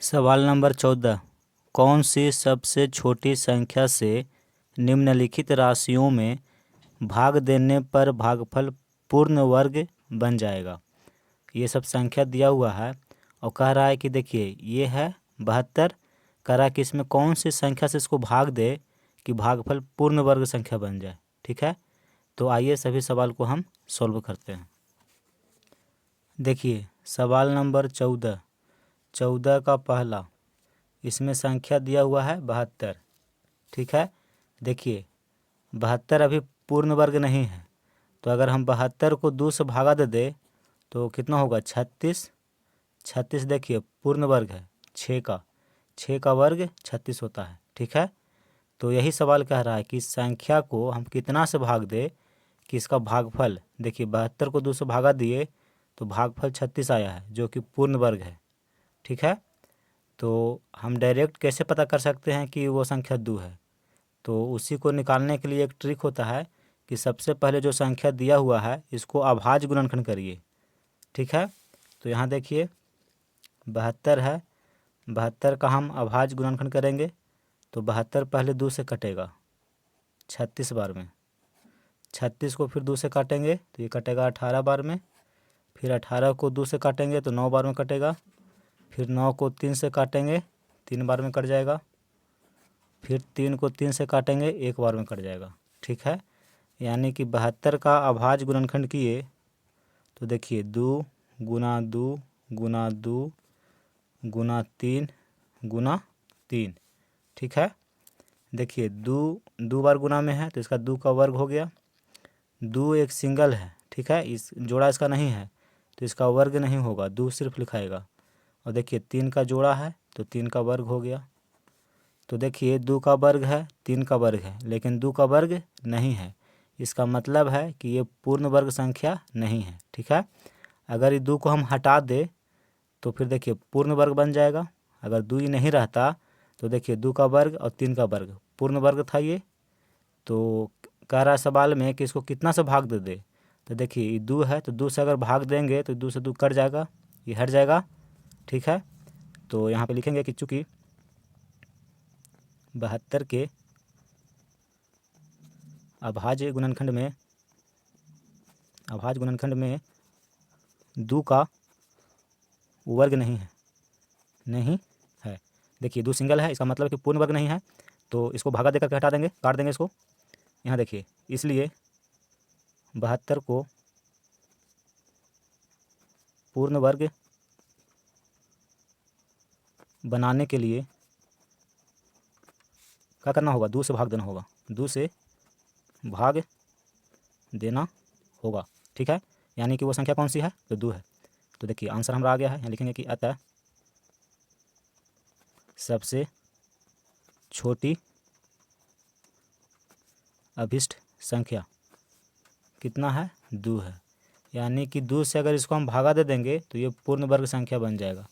सवाल नंबर 14। कौन सी सबसे छोटी संख्या से निम्नलिखित राशियों में भाग देने पर भागफल पूर्ण वर्ग बन जाएगा। ये सब संख्या दिया हुआ है और कह रहा है कि देखिए ये है 72। कह रहा है कि इसमें कौन सी संख्या से इसको भाग दे कि भागफल पूर्ण वर्ग संख्या बन जाए। ठीक है, तो आइए सभी सवाल को हम सॉल्व करते हैं। देखिए सवाल नंबर 14। 14 का पहला, इसमें संख्या दिया हुआ है 72। ठीक है, देखिए 72 अभी पूर्ण वर्ग नहीं है, तो अगर हम 72 को 2 से भागा दे तो कितना होगा 36। 36 देखिए पूर्ण वर्ग है 6 का वर्ग 36 होता है। ठीक है, तो यही सवाल कह रहा है कि इस संख्या को हम कितना से भाग दे कि इसका भागफल, देखिए 72 को 2 से भागा दिए तो भागफल 36 आया है जो कि पूर्ण वर्ग है। ठीक है, तो हम डायरेक्ट कैसे पता कर सकते हैं कि वो संख्या 2 है, तो उसी को निकालने के लिए एक ट्रिक होता है कि सबसे पहले जो संख्या दिया हुआ है इसको अभाज्य गुणनखंड करिए। ठीक है, तो यहाँ देखिए 72 है, 72 का हम अभाज्य गुणनखंड करेंगे तो 72 पहले 2 से कटेगा 36 बार में, 36 को फिर 2 से काटेंगे तो ये कटेगा 18 बार में, फिर 18 को 2 से काटेंगे तो 9 बार में कटेगा, फिर 9 को 3 से काटेंगे 3 बार में कट जाएगा, फिर 3 को 3 से काटेंगे 1 बार में कट जाएगा। ठीक है, यानी कि 72 का अभाज्य गुणनखंड किए तो देखिए 2 गुना 2 गुना 2 गुना 3 गुना 3। ठीक है, देखिए 2 बार गुना में है तो इसका 2 का वर्ग हो गया। 2 एक सिंगल है, ठीक है, इस जोड़ा इसका नहीं है तो इसका वर्ग नहीं होगा, 2 सिर्फ लिखाएगा। और देखिए 3 का जोड़ा है तो 3 का वर्ग हो गया। तो देखिए 2 का वर्ग है 3 का वर्ग है, लेकिन 2 का वर्ग नहीं है, इसका मतलब है कि ये पूर्ण वर्ग संख्या नहीं है। ठीक है, अगर ये 2 को हम हटा दे तो फिर देखिए पूर्ण वर्ग बन जाएगा। अगर 2 ही नहीं रहता तो देखिए 2 का वर्ग और 3 का वर्ग पूर्ण वर्ग था ये। तो कह रहा है सवाल में कि इसको कितना से भाग दे, तो देखिए ये 2 है तो 2 से अगर भाग देंगे तो 2 से 2 कट जाएगा, ये हट जाएगा। ठीक है, तो यहाँ पे लिखेंगे कि चूँकि 72 के अभाज्य गुणनखंड में 2 का वर्ग नहीं है। देखिए 2 सिंगल है, इसका मतलब कि पूर्ण वर्ग नहीं है, तो इसको भागा देकर के हटा देंगे, काट देंगे इसको। यहाँ देखिए इसलिए 72 को पूर्ण वर्ग बनाने के लिए क्या करना होगा, 2 से भाग देना होगा, 2 से भाग देना होगा। ठीक है, यानी कि वो संख्या कौन सी है, तो 2 है। तो देखिए आंसर हमारा आ गया है, यहाँ लिखेंगे कि अतः सबसे छोटी अभिष्ट संख्या कितना है, 2 है। यानी कि 2 से अगर इसको हम भागा दे देंगे तो ये पूर्ण वर्ग संख्या बन जाएगा।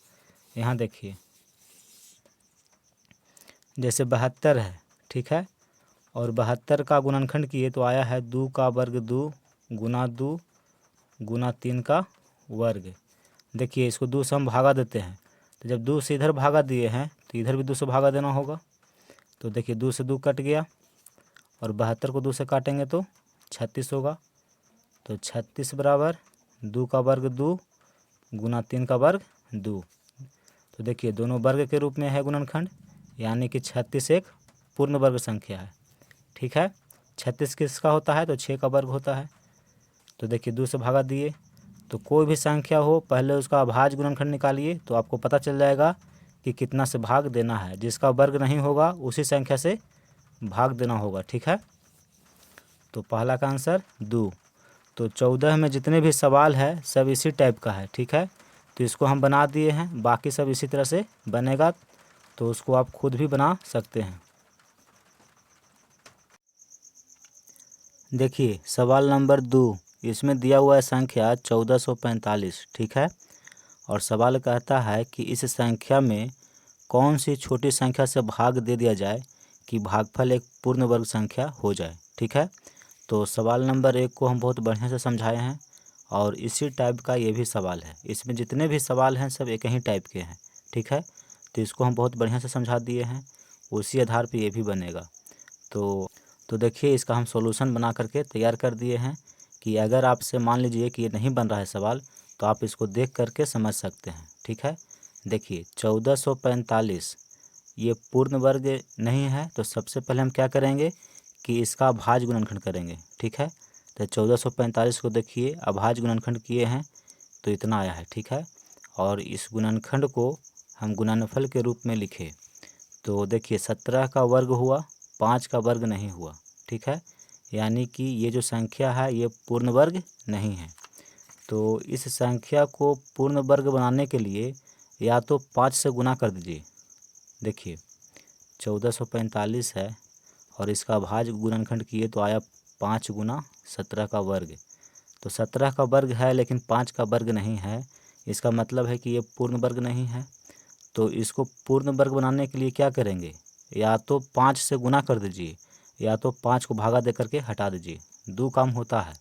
यहाँ देखिए जैसे 72 है, ठीक है, और 72 का गुणनखंड किए तो आया है 2 का वर्ग 2 गुना 3 का वर्ग। देखिए इसको 2 से हम भागा देते हैं, तो जब 2 से इधर भागा दिए हैं तो इधर भी 2 से भागा देना होगा। तो देखिए 2 से 2 कट गया और 72 को 2 से काटेंगे तो 36 होगा। तो 36 बराबर 2 का वर्ग 2 गुना 3 का वर्ग 2। तो देखिए दोनों वर्ग के रूप में है गुणनखंड, यानी कि 36 एक पूर्ण वर्ग संख्या है। ठीक है, 36 किसका होता है, तो 6 का वर्ग होता है। तो देखिए 2 से भागा दिए, तो कोई भी संख्या हो पहले उसका अभाज्य गुणनखंड निकालिए तो आपको पता चल जाएगा कि कितना से भाग देना है। जिसका वर्ग नहीं होगा उसी संख्या से भाग देना होगा। ठीक है, तो पहला का आंसर 2। तो 14 में जितने भी सवाल है सब इसी टाइप का है। ठीक है, तो इसको हम बना दिए हैं, बाकी सब इसी तरह से बनेगा, तो उसको आप खुद भी बना सकते हैं। देखिए सवाल नंबर 2, इसमें दिया हुआ है संख्या 1445। ठीक है, और सवाल कहता है कि इस संख्या में कौन सी छोटी संख्या से भाग दे दिया जाए कि भागफल एक पूर्ण वर्ग संख्या हो जाए। ठीक है, तो सवाल नंबर 1 को हम बहुत बढ़िया से समझाए हैं और इसी टाइप का ये भी सवाल है। इसमें जितने भी सवाल हैं सब एक ही टाइप के हैं। ठीक है, तो इसको हम बहुत बढ़िया से समझा दिए हैं, उसी आधार पे ये भी बनेगा। तो देखिए इसका हम सॉल्यूशन बना करके तैयार कर दिए हैं कि अगर आपसे मान लीजिए कि ये नहीं बन रहा है सवाल, तो आप इसको देख करके समझ सकते हैं। ठीक है, देखिए 1445 ये पूर्ण वर्ग नहीं है, तो सबसे पहले हम क्या करेंगे कि इसका अभाज्य गुणनखंड करेंगे। ठीक है, तो 1445 को देखिए अभाज्य गुणनखंड किए हैं तो इतना आया है। ठीक है, और इस गुणनखंड को हम गुणनफल के रूप में लिखे तो देखिए 17 का वर्ग हुआ, 5 का वर्ग नहीं हुआ। ठीक है, यानी कि ये जो संख्या है ये पूर्ण वर्ग नहीं है। तो इस संख्या को पूर्ण वर्ग बनाने के लिए या तो 5 से गुना कर दीजिए। देखिए 1445 है और इसका अभाज्य गुणनखंड किए तो आया 5 गुना 17 का वर्ग। तो 17 का वर्ग है लेकिन 5 का वर्ग नहीं है, इसका मतलब है कि ये पूर्ण वर्ग नहीं है। तो इसको पूर्ण वर्ग बनाने के लिए क्या करेंगे, या तो 5 से गुना कर दीजिए या तो 5 को भागा दे करके हटा दीजिए। दो काम होता है,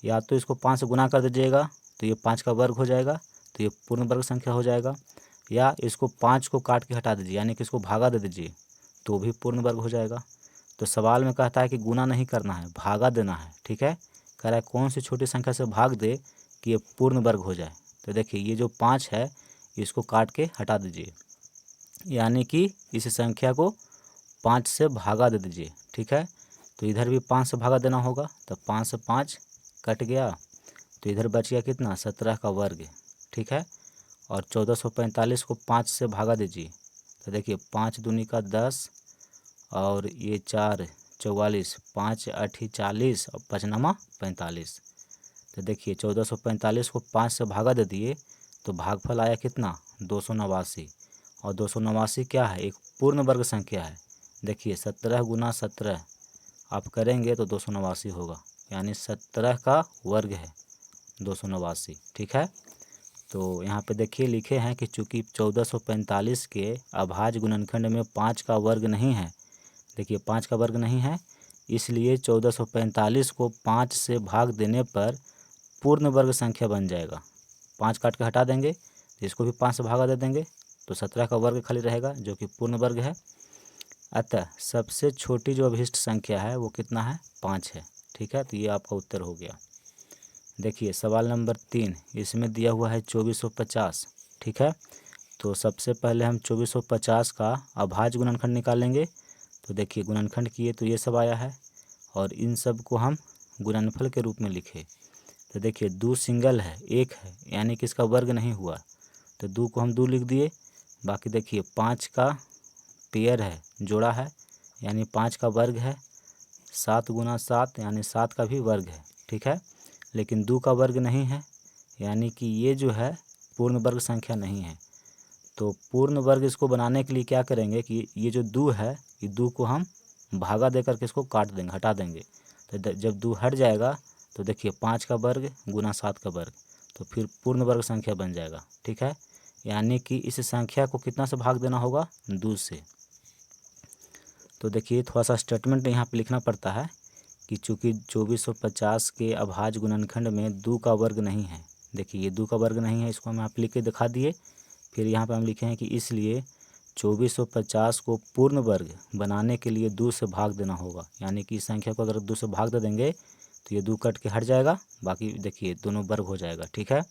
या तो इसको 5 से गुना कर दीजिएगा तो ये 5 का वर्ग हो जाएगा, तो ये पूर्ण वर्ग संख्या हो जाएगा, या इसको 5 को काट के हटा दीजिए यानी कि इसको भागा दे दीजिए तो भी पूर्ण वर्ग हो जाएगा। तो सवाल में कहता है कि गुना नहीं करना है, भागा देना है। ठीक है, कह रहा है कौन सी छोटी संख्या से भाग दे कि ये पूर्ण वर्ग हो जाए। तो देखिए ये जो 5 है इसको काट के हटा दीजिए, यानी कि इस संख्या को 5 से भागा दे दीजिए। ठीक है, तो इधर भी 5 से भागा देना होगा, तो 5 से 5 कट गया, तो इधर बच गया कितना, 17 का वर्ग। ठीक है, और 1445 को 5 से भागा दीजिए, तो देखिए 5 दूनी का 10 और ये 4 44, 5 8 40 और 5 9 45। तो देखिए 1445 को 5 से भागा दे दिए तो भागफल आया कितना, 289। और 289 क्या है, एक पूर्ण वर्ग संख्या है। देखिए 17 गुना 17 आप करेंगे तो 289 होगा, यानी 17 का वर्ग है 289। ठीक है, तो यहाँ पे देखिए लिखे हैं कि चूँकि 1445 के अभाज्य गुणनखंड में 5 का वर्ग नहीं है, देखिए 5 का वर्ग नहीं है, इसलिए 1445 को 5 से भाग देने पर पूर्ण वर्ग संख्या बन जाएगा। 5 काट के हटा देंगे तो इसको भी 5 से भागा दे देंगे तो 17 का वर्ग खाली रहेगा जो कि पूर्ण वर्ग है। अतः सबसे छोटी जो अभिष्ट संख्या है वो कितना है, 5 है। ठीक है, तो ये आपका उत्तर हो गया। देखिए सवाल नंबर 3, इसमें दिया हुआ है 2450। ठीक है, तो सबसे पहले हम 2450 का अभाज्य गुणनखंड निकालेंगे। तो देखिए गुणनखंड किए तो ये सब आया है और इन सब को हम गुणनफल के रूप में लिखे। तो देखिए 2 सिंगल है, 1 है, यानी कि इसका वर्ग नहीं हुआ, तो 2 को हम 2 लिख दिए। बाकी देखिए 5 का पेयर है, जोड़ा है, यानी 5 का वर्ग है। 7 गुना 7 यानी 7 का भी वर्ग है। ठीक है, लेकिन 2 का वर्ग नहीं है, यानी कि ये जो है पूर्ण वर्ग संख्या नहीं है। तो पूर्ण वर्ग इसको बनाने के लिए क्या करेंगे कि ये जो 2 है, ये 2 को हम भागा दे करके इसको काट देंगे, हटा देंगे। तो जब 2 हट जाएगा तो देखिए 5 का वर्ग गुना 7 का वर्ग, तो फिर पूर्ण वर्ग संख्या बन जाएगा। ठीक है, यानी कि इस संख्या को कितना से भाग देना होगा, 2 से। तो देखिए थोड़ा सा स्टेटमेंट यहाँ पे लिखना पड़ता है कि चूँकि 2450 के अभाज्य गुणनखंड में 2 का वर्ग नहीं है। देखिए ये 2 का वर्ग नहीं है, इसको हम यहाँ पे लिख के दिखा दिए। फिर यहाँ पे हम लिखे हैं कि इसलिए 2450 को पूर्ण वर्ग बनाने के लिए 2 से भाग देना होगा, यानी कि इस संख्या को अगर 2 से भाग दे देंगे तो ये 2 कट के हट जाएगा, बाकी देखिए दोनों वर्ग हो जाएगा। ठीक है,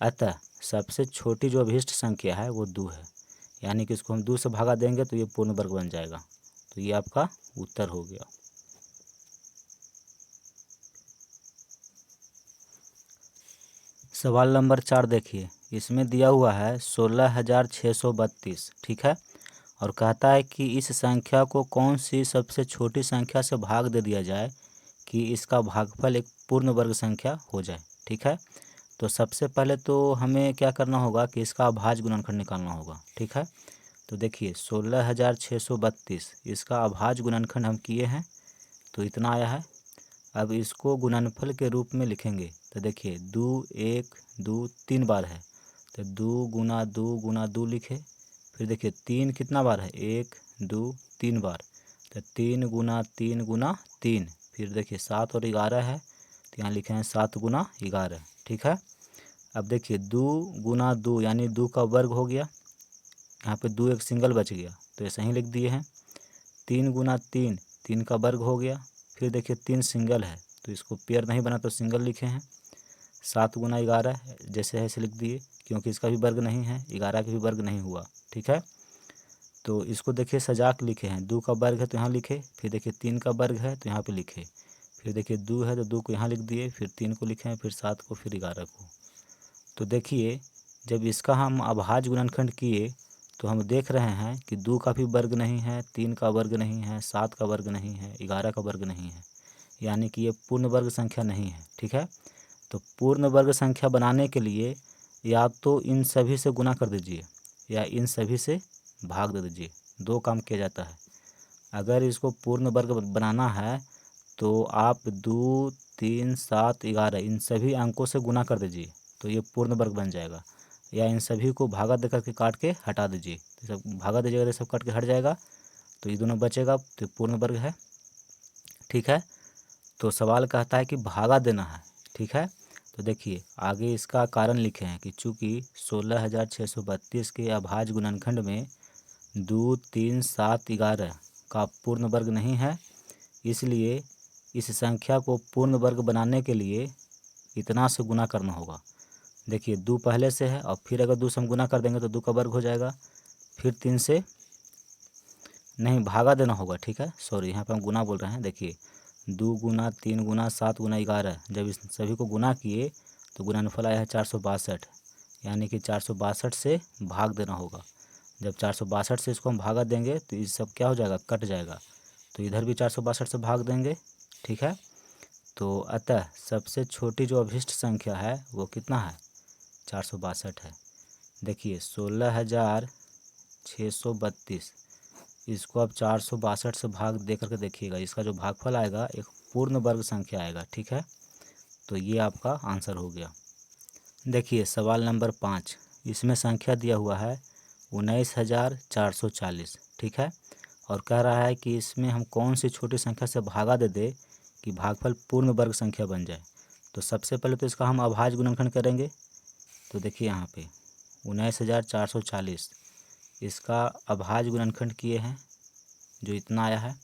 अतः सबसे छोटी जो अभिष्ट संख्या है वो 2 है, यानी कि इसको हम 2 से भागा देंगे तो ये पूर्ण वर्ग बन जाएगा। तो ये आपका उत्तर हो गया। सवाल नंबर 4 देखिए, इसमें दिया हुआ है 16,632। ठीक है, और कहता है कि इस संख्या को कौन सी सबसे छोटी संख्या से भाग दे दिया जाए कि इसका भागफल एक पूर्ण वर्ग संख्या हो जाए। ठीक है, तो सबसे पहले तो हमें क्या करना होगा कि इसका अभाज्य गुणनखंड निकालना होगा। ठीक है, तो देखिए 16,632 इसका अभाज्य गुणनखंड हम किए हैं तो इतना आया है। अब इसको गुणनफल के रूप में लिखेंगे तो देखिए 2 1 2 3 बार है, तो 2 गुना 2 गुना 2 लिखे। फिर देखिए 3 कितना बार है, 1 2 3 बार, तो 3 गुना 3 गुना 3। फिर देखिए 7 और 11 है, तो यहाँ लिखे हैं 7 गुना 11। ठीक है, अब देखिए 2 गुना 2 यानी 2 का वर्ग हो गया, यहाँ पे 2 एक सिंगल बच गया तो ऐसे ही लिख दिए हैं। 3 गुना 3, 3 का वर्ग हो गया। फिर देखिए 3 सिंगल है तो इसको पेयर नहीं बना तो सिंगल लिखे हैं। 7 गुना 11 जैसे है ऐसे लिख दिए, क्योंकि इसका भी वर्ग नहीं है, 11 का भी वर्ग नहीं हुआ। ठीक है, तो इसको देखिए सजा के लिखे हैं। 2 का वर्ग है तो यहाँ लिखे, फिर देखिए 3 का वर्ग है तो यहाँ पे लिखे, फिर देखिए 2 है तो 2 को यहाँ लिख दिए, फिर 3 को लिखे हैं, फिर 7 को, फिर 11 को। तो देखिए जब इसका हम अभाज्य गुणनखंड किए तो हम देख रहे हैं कि 2 का भी वर्ग नहीं है, 3 का वर्ग नहीं है, 7 का वर्ग नहीं है, 11 का वर्ग नहीं है, यानी कि ये पूर्ण वर्ग संख्या नहीं है। ठीक है, तो पूर्ण वर्ग संख्या बनाने के लिए या तो इन सभी से गुना कर दीजिए या इन सभी से भाग दे दीजिए, 2 काम किया जाता है। अगर इसको पूर्ण वर्ग बनाना है तो आप 2, 3, 7, 11 इन सभी अंकों से गुना कर दीजिए तो ये पूर्ण वर्ग बन जाएगा, या इन सभी को भागा दे करके काट के हटा दीजिए, तो सब भागा दीजिएगा तो सब काट के हट जाएगा, तो ये दोनों बचेगा तो पूर्ण वर्ग है। ठीक है, तो सवाल कहता है कि भागा देना है। ठीक है, तो देखिए आगे इसका कारण लिखे हैं कि चूँकि 16,632 के अभाज्य गुणनखंड में 2, 3, 7, 11 का पूर्ण वर्ग नहीं है, इसलिए इस संख्या को पूर्ण वर्ग बनाने के लिए इतना से गुना करना होगा। देखिए 2 पहले से है और फिर अगर 2 से हम गुना कर देंगे तो 2 का वर्ग हो जाएगा, फिर 3 से नहीं भागा देना होगा। ठीक है, सॉरी यहाँ पे हम गुना बोल रहे हैं। देखिए 2 गुना 3 गुना 7 गुना 11, जब इस सभी को गुना किए तो गुणनफल आया है 462, यानी कि 462 से भाग देना होगा। जब 462 से इसको हम भागा देंगे तो ये सब क्या हो जाएगा, कट जाएगा, तो इधर भी 462 से भाग देंगे। ठीक है, तो अतः सबसे छोटी जो अभिष्ट संख्या है वो कितना है, 462 है। देखिए 16,632, इसको अब 462 से भाग दे करके देखिएगा, इसका जो भागफल आएगा एक पूर्ण वर्ग संख्या आएगा। ठीक है, तो ये आपका आंसर हो गया। देखिए सवाल नंबर 5, इसमें संख्या दिया हुआ है 19,440। ठीक है, और कह रहा है कि इसमें हम कौन सी छोटी संख्या से भागा दे दे कि भागफल पूर्ण वर्ग संख्या बन जाए। तो सबसे पहले तो इसका हम अभाज्य गुणनखंड करेंगे। तो देखिए यहाँ पे 19,440 इसका अभाज्य गुणनखंड किए हैं जो इतना आया है।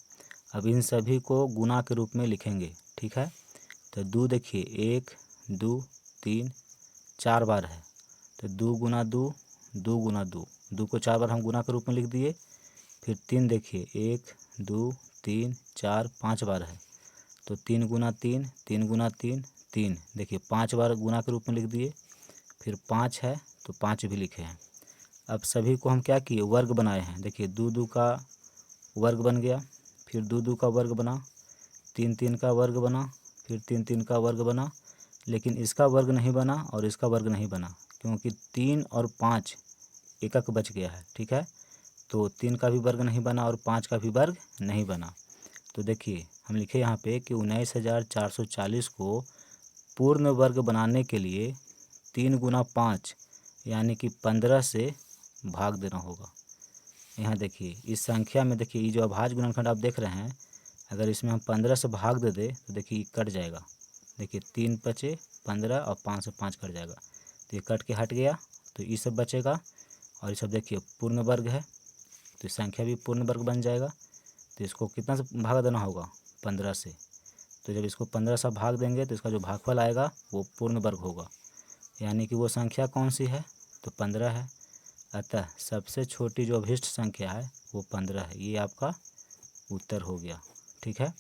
अब इन सभी को गुना के रूप में लिखेंगे। ठीक है, तो 2 देखिए 1, 2, 3, 4 बार है, तो 2 गुना 2, 2 गुना 2, 2 को 4 बार हम गुना के रूप में लिख दिए। फिर 3 देखिए 1, 2, 3, 4, 5 बार है, तो 3 गुना 3, 3 गुना 3, 3 देखिए 5 बार गुना के रूप में लिख दिए। फिर 5 है तो 5 भी लिखे हैं। अब सभी को हम क्या किए, वर्ग बनाए हैं। देखिए 2, 2 का वर्ग बन गया, फिर 2, 2 का वर्ग बना, 3, 3 का वर्ग बना, फिर 3, 3 का वर्ग बना, लेकिन इसका वर्ग नहीं बना और इसका वर्ग नहीं बना, क्योंकि 3 और 5 एकक बच गया है। ठीक है, तो 3 का भी वर्ग नहीं बना और 5 का भी वर्ग नहीं बना। तो देखिए हम लिखे यहाँ पे कि 19,440 को पूर्ण वर्ग बनाने के लिए 3 गुना 5 यानी कि 15 से भाग देना होगा। यहाँ देखिए इस संख्या में देखिए ये जो अभाज्य गुणनखंड आप देख रहे हैं, अगर इसमें हम 15 से भाग दे दे तो देखिए कट जाएगा। देखिए 3 बचे 15 और 5 से 5 कट जाएगा, तो ये कट के हट गया, तो ये सब बचेगा। और ये सब देखिए पूर्ण वर्ग है तो संख्या भी पूर्ण वर्ग बन जाएगा। तो इसको कितना से भाग देना होगा, 15 से। तो जब इसको 15 से भाग देंगे तो इसका जो भागफल आएगा वो पूर्ण वर्ग होगा, यानी कि वो संख्या कौन सी है, तो 15 है। अतः सबसे छोटी जो अभिष्ट संख्या है वो 15 है। ये आपका उत्तर हो गया। ठीक है।